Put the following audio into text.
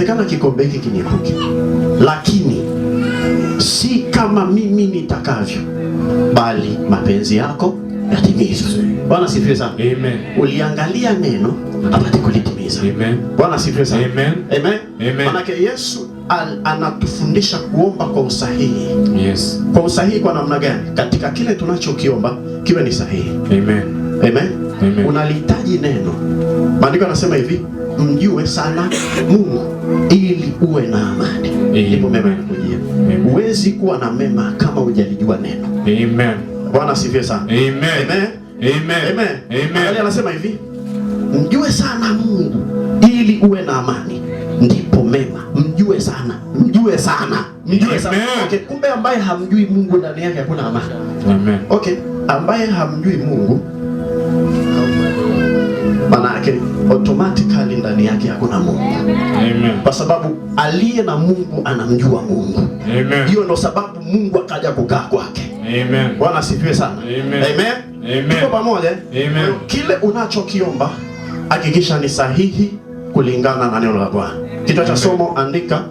inawezekana kikombe hiki kiniepuke, lakini si kama mimi nitakavyo, bali mapenzi yako yatimizwe. Bwana sifiwe sana. Amen. Uliangalia neno apate kulitimiza. Amen. Bwana sifiwe sana. Amen. Amen. Amen. Manake Yesu anatufundisha kuomba kwa usahihi. Yes. Kwa usahihi kwa namna gani? Katika kile tunachokiomba kiwe ni sahihi. Amen. Amen. Amen. Unalihitaji neno. Maandiko yanasema hivi, mjue sana Mungu ili uwe na amani. Ndipo mema yanakujia. Huwezi kuwa na mema kama hujalijua neno. Amen. Bwana asifiwe sana. Amen. Amen. Amen. Amen. Amen. Angalia anasema hivi, mjue sana Mungu ili uwe na amani. Ndipo mema. Mjue sana. Mjue sana. Mjue sana. Okay, kumbe ambaye hamjui Mungu ndani yake hakuna amani. Amen. Okay, ambaye hamjui Mungu maana yake automatically ndani yake hakuna Mungu. Amen. Kwa sababu aliye na Mungu anamjua Mungu. Amen. Hiyo ndio sababu Mungu akaja kukaa kwake. Amen. Bwana asifiwe sana. Amen. Amen. Amen. Tuko pamoja? Amen. Kile unachokiomba hakikisha ni sahihi kulingana na neno la Bwana. Kichwa cha somo andika